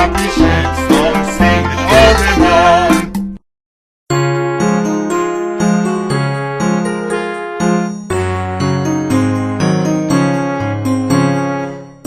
happy shapes, long sing it all day long.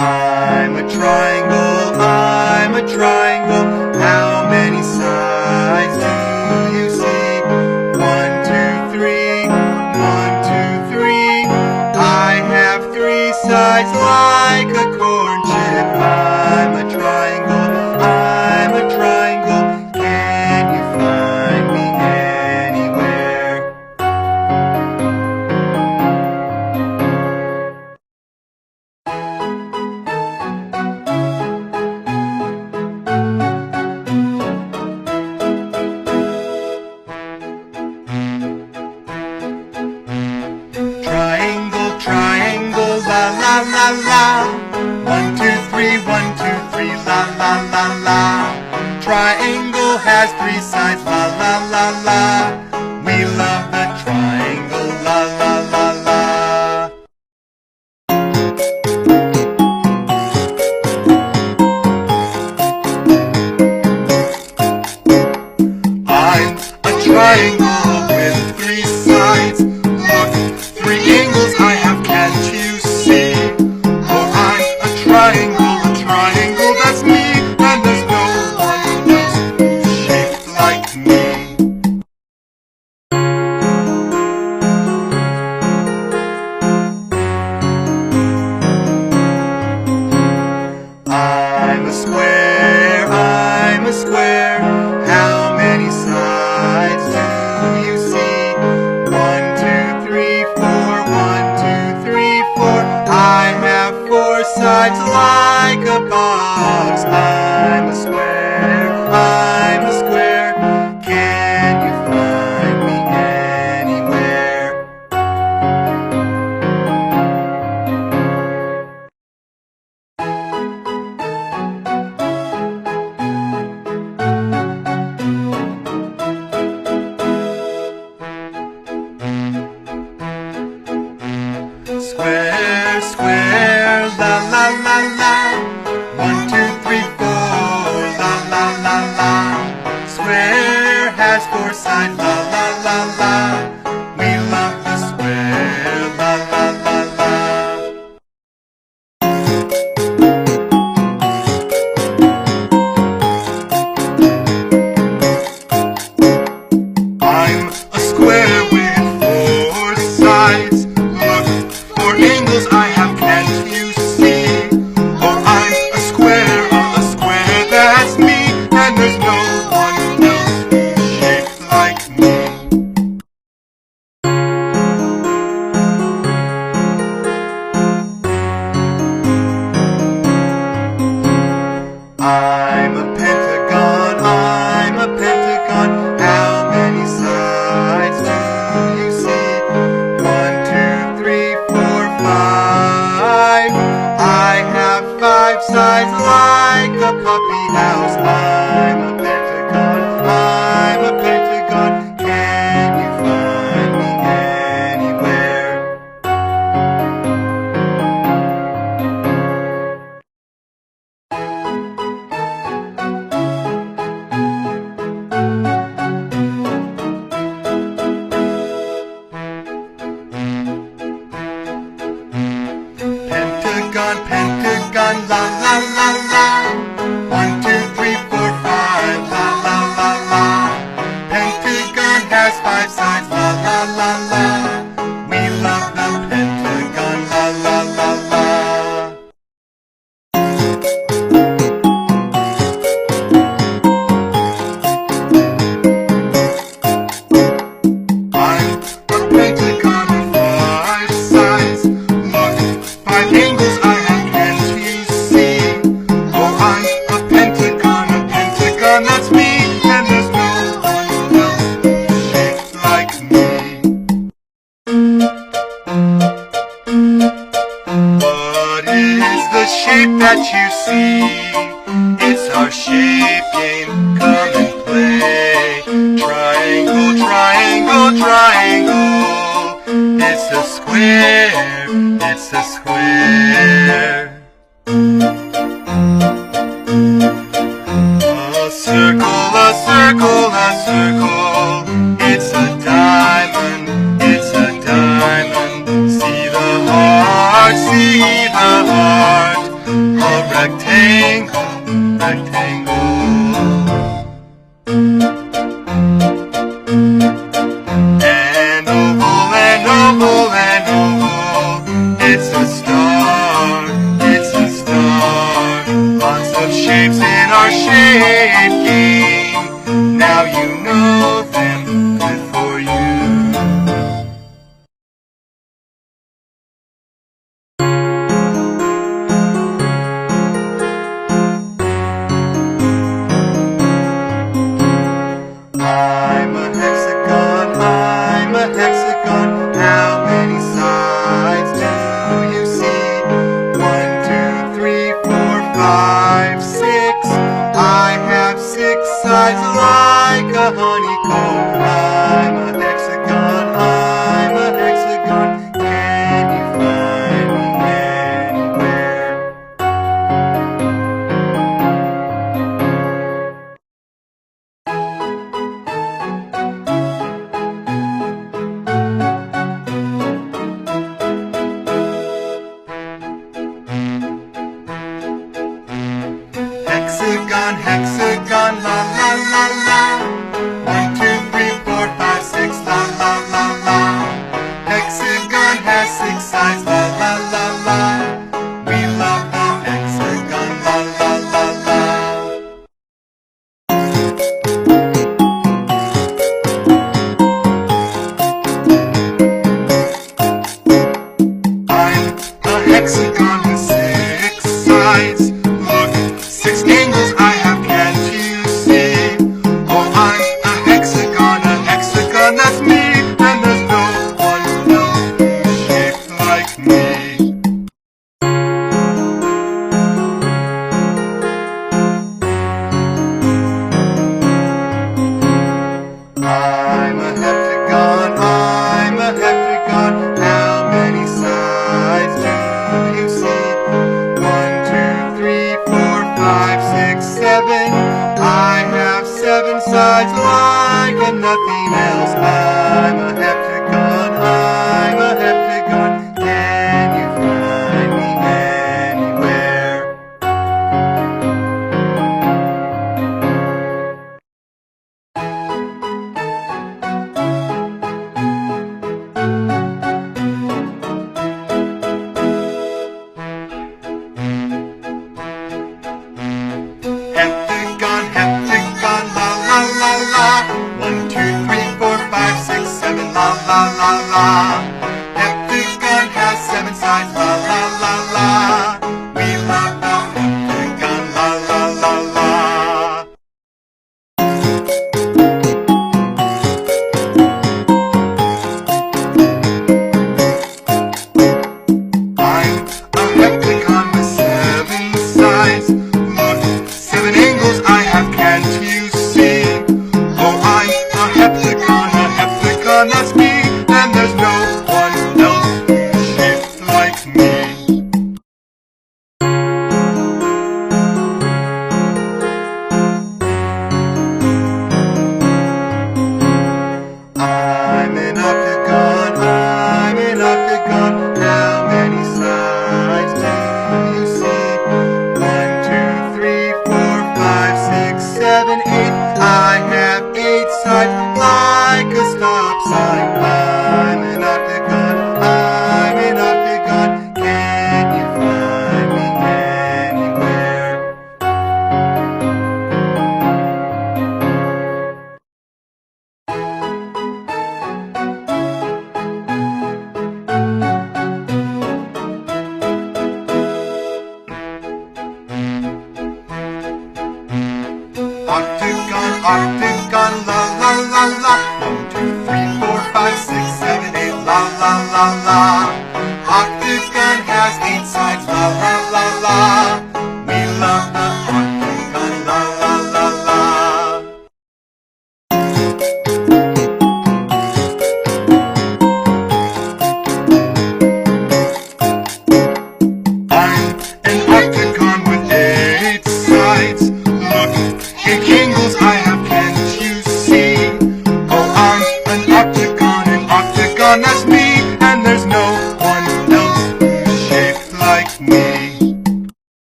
I'm a triangle, I'm a triangle. How many sides do you see? 1, 2, 3, 1, 2, 3. I have 3 sides like a corn chip. I'm a triangle, I'm a triangle. Can you find me anywhere? Triangle, triangle, la la la la. 1, 2, 3, 1, 2, 3, la la la la. Triangle has 3 sides, la la la la. We love the triangle, la la la la. I'm a triangle with 3 sides. Look, 3 angles I have, can't you see? Oh, I'm a triangle, that's me. And there's no one else shaped like me. I'm a square, I'm a square. How many sides do you see? 1, 2, 3, 4, 1, 2, 3, 4. I have 4 sides like a box. I'm a square, I'm a square. Can you find me anywhere? Square, square, la la la la. 1, 2, 3, 4, la la la la. Square has 4 sides, la la la la. We love the square, la la la la. I'm a square with 4 sides. Look, 4 angles I have, can't you see? Oh, I'm a square, that's me. And there's no one else shaped like me. I'm a pentagon, I'm a pentagon. How many sides do you see? 1, 2, 3, 4, 5. I have 5 sides like a puppy house. I'm a pentagon, I'm a pentagon. Can you find me anywhere? Pentagon, pentagon, la la la la. 1, 2, 3, 4, 5, la la la la. Pentagon has 5 sides, la la la la. We love the pentagon, la la la la. I'm a pentagon with 5 sides. Look, 5 angles I have, can't you see? Oh, I'm a pentagon, that's me. And there's no one else shaped like me. What is the shape that you see? It's our shape game, come and play. Triangle, triangle, triangle. It's a square, it's a square. rectangle. And oval and oval and oval. It's a star, it's a star. Lots of shapes in our shape game. Now you know them, good for you. I'm a hexagon, I'm a hexagon. How many sides do you see? 1, 2, 3, 4, 5, 6. I have 6 sides like a honeycomb. I'm a hexagon, I'm a hexagon. Can you find me anywhere? Hexagon, hexagon, la la la la. 1, 2, 3, 4, 5, 6, la la la la. Hexagon has 6 sides, la la la la. We love the hexagon, la la la la. I'm a hexagon with 6 sides. Look, 6 angles I have, can't you see? Oh, I'm a hexagon, that's me. And there's no one else who's shaped like me. I'm a heptagon, I'm a heptagon. How many sides do you see? 1, 2, 3, 4, 5, 6, 7. I have 7 sides like and nothing else. I'm a heptagon, I'm a heptagon. Can you find me anywhere? Heptagon, heptagon, la la la la. 1, 2, 3, 4, 5, 6.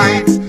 sides.